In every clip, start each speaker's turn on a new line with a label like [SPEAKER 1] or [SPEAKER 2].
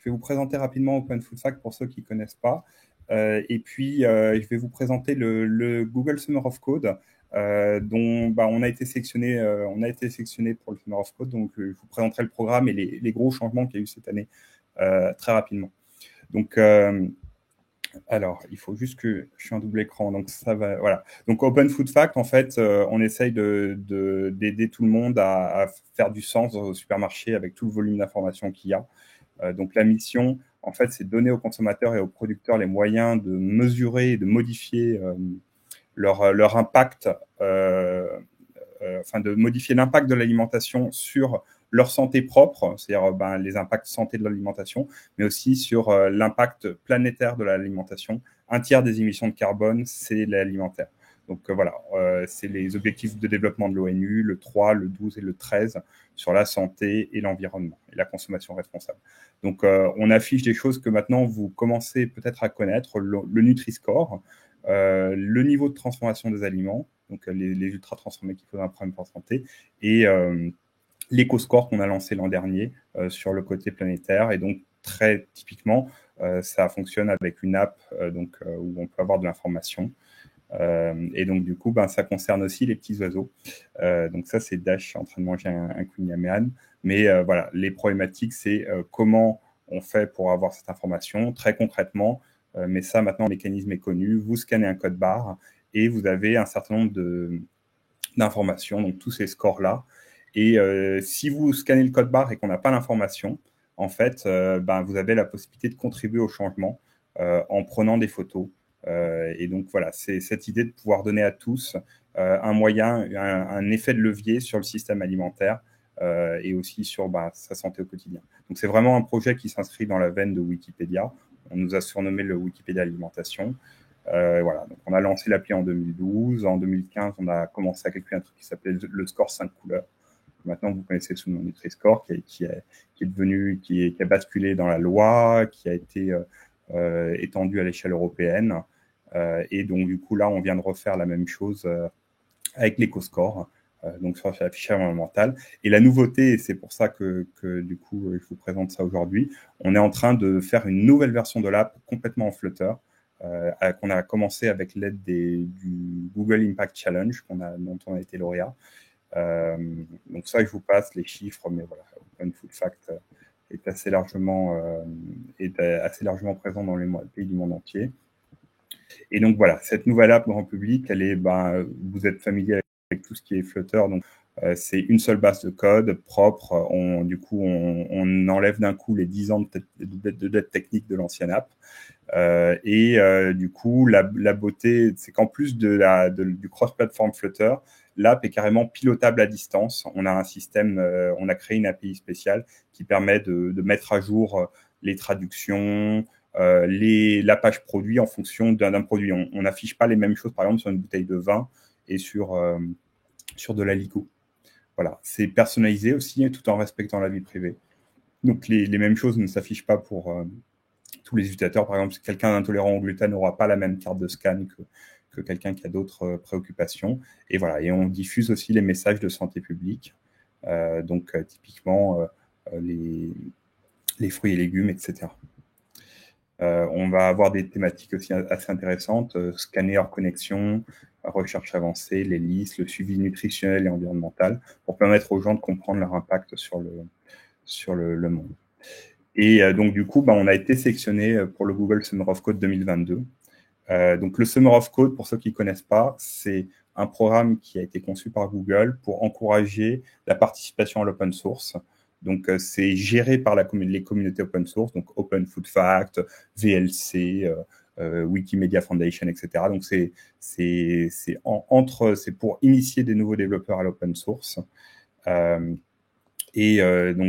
[SPEAKER 1] Je vais vous présenter rapidement Open Food Fact pour ceux qui ne connaissent pas. Et puis, je vais vous présenter le Google Summer of Code, dont on a été sélectionné pour le Summer of Code. Donc, je vous présenterai le programme et les gros changements qu'il y a eu cette année très rapidement. Donc, alors, il faut juste que je suis en double écran, donc ça va. Voilà. Donc, Open Food Fact, en fait, on essaye d'aider tout le monde à faire du sens au supermarché avec tout le volume d'informations qu'il y a. Donc, la mission, en fait, c'est de donner aux consommateurs et aux producteurs les moyens de mesurer et de modifier leur impact, de modifier l'impact de l'alimentation sur leur santé propre, c'est-à-dire les impacts santé de l'alimentation, mais aussi sur l'impact planétaire de l'alimentation. Un tiers des émissions de carbone, c'est l'alimentaire. Donc voilà, c'est les objectifs de développement de l'ONU, le 3, le 12 et le 13, sur la santé et l'environnement et la consommation responsable. Donc on affiche des choses que maintenant vous commencez peut-être à connaître, le Nutri-Score, le niveau de transformation des aliments, donc les ultra-transformés qu'il faut dans la première santé, et l'éco-score qu'on a lancé l'an dernier sur le côté planétaire. Et donc, très typiquement, ça fonctionne avec une app où on peut avoir de l'information. Et donc, du coup, ça concerne aussi les petits oiseaux. Donc, ça, c'est Dash, je suis en train de manger un Queen Yamean. Mais voilà, les problématiques, c'est comment on fait pour avoir cette information très concrètement. Mais ça, maintenant, le mécanisme est connu. Vous scannez un code barre et vous avez un certain nombre d'informations, donc tous ces scores-là. Et si vous scannez le code barre et qu'on n'a pas l'information, en fait, vous avez la possibilité de contribuer au changement en prenant des photos. Et donc, voilà, c'est cette idée de pouvoir donner à tous un moyen, un effet de levier sur le système alimentaire et aussi sur sa santé au quotidien. Donc, c'est vraiment un projet qui s'inscrit dans la veine de Wikipédia. On nous a surnommé le Wikipédia Alimentation. Voilà, donc on a lancé l'appli en 2012. En 2015, on a commencé à calculer un truc qui s'appelait le score 5 couleurs. Maintenant, vous connaissez sous le nom Nutri-Score, qui a basculé dans la loi, qui a été étendu à l'échelle européenne. Et donc, du coup, là, on vient de refaire la même chose avec l'éco-score, donc sur l'affichage environnemental. Et la nouveauté, et c'est pour ça que du coup, je vous présente ça aujourd'hui, on est en train de faire une nouvelle version de l'app complètement en Flutter, qu'on a commencé avec l'aide du Google Impact Challenge, dont on a été lauréat. Donc ça, je vous passe les chiffres, mais voilà, Open Food Fact est assez largement présent dans les pays du monde entier. Et donc voilà, cette nouvelle app grand public, elle est, vous êtes familier avec tout ce qui est Flutter, donc c'est une seule base de code propre. On enlève d'un coup les 10 ans de dette technique de l'ancienne app. Du coup, la beauté, c'est qu'en plus du cross-platform Flutter, l'app est carrément pilotable à distance. On a un système, on a créé une API spéciale qui permet de mettre à jour les traductions, la page produit en fonction d'un produit. On n'affiche pas les mêmes choses, par exemple, sur une bouteille de vin et sur de l'alico. Voilà, c'est personnalisé aussi, tout en respectant la vie privée. Donc, les mêmes choses ne s'affichent pas pour tous les utilisateurs. Par exemple, si quelqu'un d'intolérant au gluten n'aura pas la même carte de scan que quelqu'un qui a d'autres préoccupations. Et voilà, et on diffuse aussi les messages de santé publique. Typiquement, les fruits et légumes, etc. On va avoir des thématiques aussi assez intéressantes, scanner hors connexion, recherche avancée, les listes, le suivi nutritionnel et environnemental, pour permettre aux gens de comprendre leur impact sur le monde. Et donc, du coup, on a été sélectionné pour le Google Summer of Code 2022. Donc, le Summer of Code, pour ceux qui ne connaissent pas, c'est un programme qui a été conçu par Google pour encourager la participation à l'open source. Donc, c'est géré par les communautés open source, donc Open Food Fact, VLC, Wikimedia Foundation, etc. Donc, c'est pour initier des nouveaux développeurs à l'open source. Donc,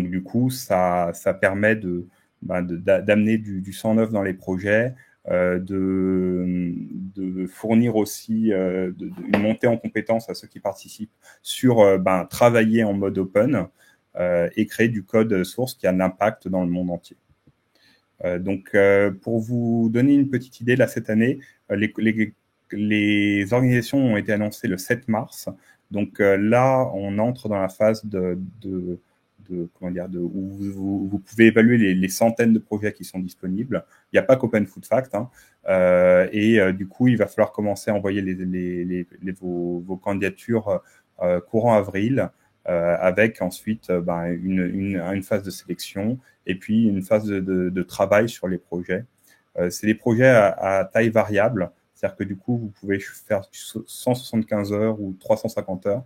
[SPEAKER 1] du coup, ça permet d'amener du sang neuf dans les projets, de fournir aussi une montée en compétences à ceux qui participent sur travailler en mode open et créer du code source qui a un impact dans le monde entier. Donc, pour vous donner une petite idée, là, cette année, les organisations ont été annoncées le 7 mars. Donc là, on entre dans la phase de où vous pouvez évaluer les centaines de projets qui sont disponibles. Il n'y a pas qu'Open Food Fact, hein. Du coup, il va falloir commencer à envoyer vos candidatures courant avril, avec ensuite une phase de sélection et puis une phase de travail sur les projets. C'est des projets à taille variable, c'est-à-dire que du coup, vous pouvez faire 175 heures ou 350 heures,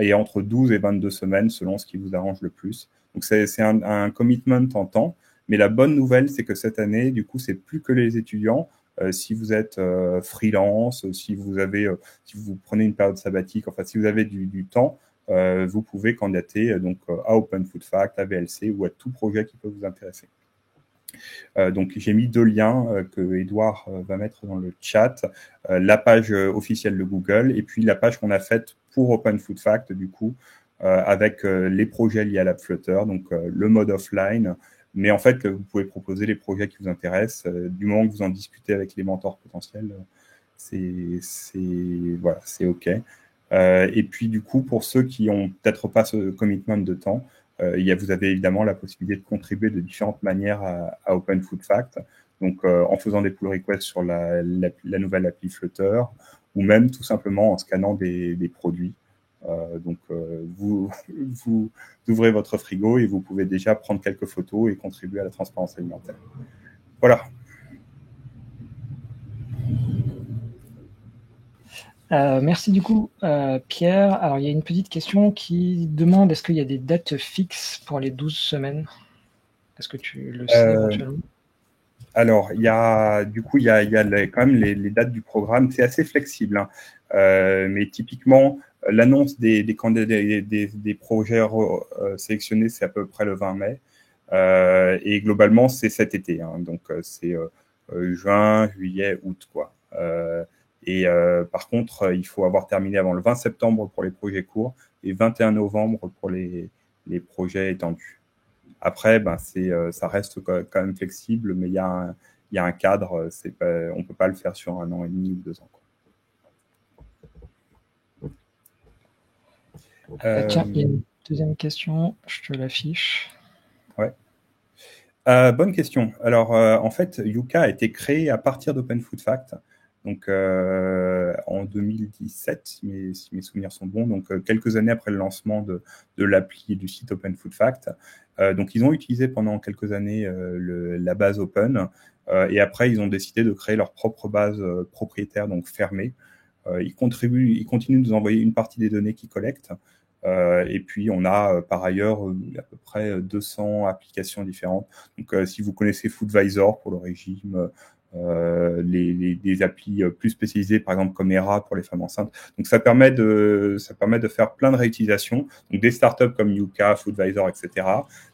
[SPEAKER 1] et entre 12 et 22 semaines, selon ce qui vous arrange le plus. Donc, c'est un commitment en temps. Mais la bonne nouvelle, c'est que cette année, du coup, c'est plus que les étudiants. Si vous êtes freelance, si vous prenez une période sabbatique, enfin, si vous avez du temps, vous pouvez candidater donc à Open Food Fact, à VLC ou à tout projet qui peut vous intéresser. Donc, j'ai mis 2 liens que Edouard va mettre dans le chat, la page officielle de Google et puis la page qu'on a faite pour Open Food Fact, du coup, avec les projets liés à l'app Flutter, donc le mode offline. Mais en fait, vous pouvez proposer les projets qui vous intéressent. Du moment que vous en discutez avec les mentors potentiels, voilà, c'est OK. Et puis, du coup, pour ceux qui n'ont peut-être pas ce commitment de temps, vous avez évidemment la possibilité de contribuer de différentes manières à Open Food Fact. Donc, en faisant des pull requests sur la nouvelle appli Flutter, ou même tout simplement en scannant des produits. Vous ouvrez votre frigo et vous pouvez déjà prendre quelques photos et contribuer à la transparence alimentaire. Voilà.
[SPEAKER 2] Merci du coup, Pierre. Alors, il y a une petite question qui demande est-ce qu'il y a des dates fixes pour les 12 semaines? Est-ce que tu le sais éventuellement?
[SPEAKER 1] Alors, il y a quand même les dates du programme. C'est assez flexible, hein. Mais typiquement, l'annonce des projets sélectionnés, c'est à peu près le 20 mai. Et globalement, c'est cet été, hein. Donc, c'est juin, juillet, août, quoi. Par contre, il faut avoir terminé avant le 20 septembre pour les projets courts et 21 novembre pour les projets étendus. Après, ça reste quand même flexible, mais il y a un cadre. On ne peut pas le faire sur 1 an et demi ou 2 ans,
[SPEAKER 2] quoi. Tiens, il y a une deuxième question, je te l'affiche.
[SPEAKER 1] Ouais. Bonne question. Alors, en fait, Yuka a été créé à partir d'Open Food Fact, donc en 2017, si mes souvenirs sont bons, donc quelques années après le lancement de l'appli et du site Open Food Fact. Donc, ils ont utilisé pendant quelques années la base Open, et après, ils ont décidé de créer leur propre base propriétaire, donc fermée. Ils continuent de nous envoyer une partie des données qu'ils collectent. Et puis, on a par ailleurs à peu près 200 applications différentes. Donc, si vous connaissez Foodvisor pour le régime, des applis plus spécialisées, par exemple comme ERA pour les femmes enceintes. Donc, ça permet de faire plein de réutilisations. Donc, des startups comme Yuka, Foodvisor, etc.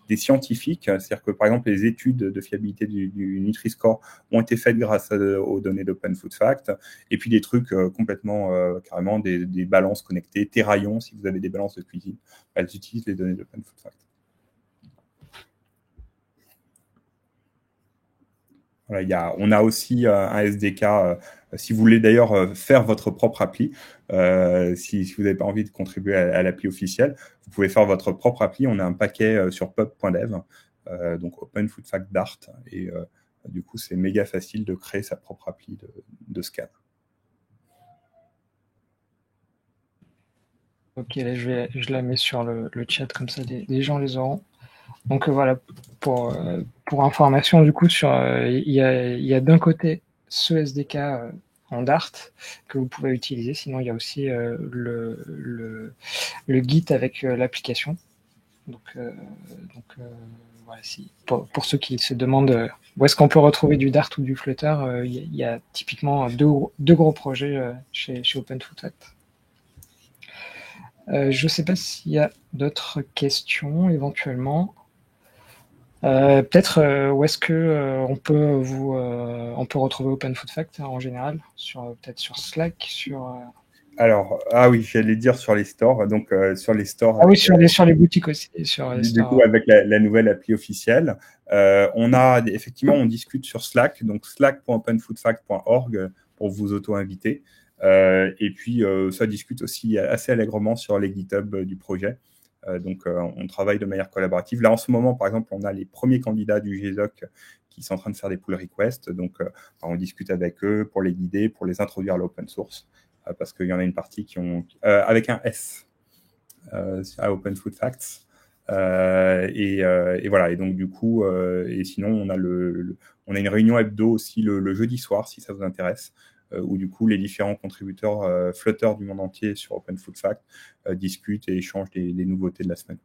[SPEAKER 1] Des scientifiques, c'est-à-dire que, par exemple, les études de fiabilité du Nutri-Score ont été faites grâce aux données d'Open Food Fact. Et puis, des trucs complètement, carrément, des balances connectées. Terraillon, si vous avez des balances de cuisine, elles utilisent les données d'Open Food Fact. Voilà, on a aussi un SDK, si vous voulez d'ailleurs faire votre propre appli, si vous n'avez pas envie de contribuer à l'appli officielle, vous pouvez faire votre propre appli. On a un paquet sur pub.dev, donc Open Food Fact Dart, et du coup, c'est méga facile de créer sa propre appli de scan.
[SPEAKER 2] Ok, là, je la mets sur le chat, comme ça les gens les auront. Donc voilà, pour information, du coup, il y a d'un côté ce SDK en Dart que vous pouvez utiliser. Sinon, il y a aussi le Git avec l'application. Donc voilà, pour ceux qui se demandent où est-ce qu'on peut retrouver du Dart ou du Flutter, il y a typiquement deux gros projets chez Open Food Fact. Je ne sais pas s'il y a d'autres questions éventuellement. Peut-être où est-ce que on peut retrouver Open Food Fact en général, peut-être sur Slack,
[SPEAKER 1] Alors, oui, j'allais dire sur les stores. Donc, sur les stores.
[SPEAKER 2] Ah oui, sur les boutiques aussi.
[SPEAKER 1] Du coup, avec la nouvelle appli officielle, effectivement, on discute sur Slack, donc slack.openfoodfact.org pour vous auto-inviter. Et puis, ça discute aussi assez allègrement sur les GitHub du projet. Donc, on travaille de manière collaborative. Là, en ce moment, par exemple, on a les premiers candidats du GSOC qui sont en train de faire des pull requests. Donc, on discute avec eux pour les guider, pour les introduire à l'open source, parce qu'il y en a une partie qui ont... avec un S, à Open Food Facts. Et voilà. Et donc, du coup, et sinon, on a, on a une réunion hebdo aussi le jeudi soir, si ça vous intéresse, où du coup, les différents contributeurs Flutter du monde entier sur Open Food Facts discutent et échangent les nouveautés de la semaine.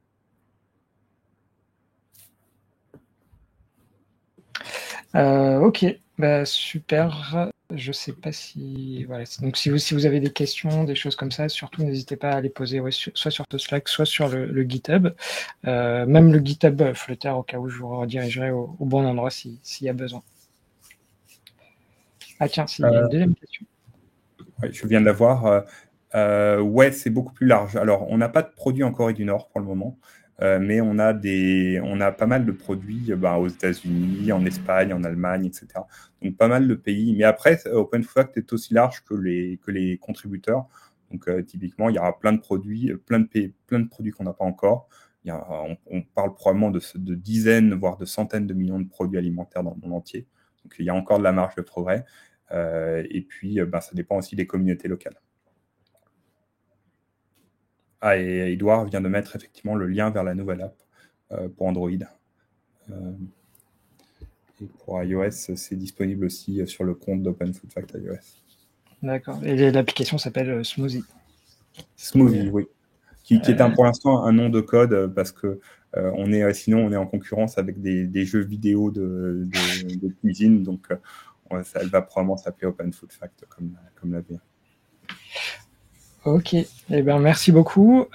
[SPEAKER 2] Ok, bah, super. Je sais pas si... Voilà. Donc, si vous avez des questions, des choses comme ça, surtout, n'hésitez pas à les poser soit sur Slack, soit sur le GitHub. Même le GitHub Flutter, au cas où je vous redirigerai au bon endroit s'il y a besoin. Ah tiens, s'il y a une deuxième question.
[SPEAKER 1] Oui, je viens de la voir. Ouais, c'est beaucoup plus large. Alors, on n'a pas de produits en Corée du Nord pour le moment, mais on a pas mal de produits aux États-Unis, en Espagne, en Allemagne, etc. Donc, pas mal de pays. Mais après, OpenFact est aussi large que les contributeurs. Donc, typiquement, il y aura plein de produits, plein de produits qu'on n'a pas encore. On parle probablement de dizaines, voire de centaines de millions de produits alimentaires dans le monde entier. Donc, il y a encore de la marge de progrès. Et puis, ça dépend aussi des communautés locales. Ah, et Edouard vient de mettre effectivement le lien vers la nouvelle app pour Android. Et pour iOS, c'est disponible aussi sur le compte d'Open Food Fact iOS.
[SPEAKER 2] D'accord. Et l'application s'appelle Smoothie.
[SPEAKER 1] Smoothie, oui. Qui est pour l'instant un nom de code parce que sinon on est en concurrence avec des jeux vidéo de cuisine. Donc, elle va probablement s'appeler Open Food Fact comme la VR.
[SPEAKER 2] Ok. Eh bien, merci beaucoup.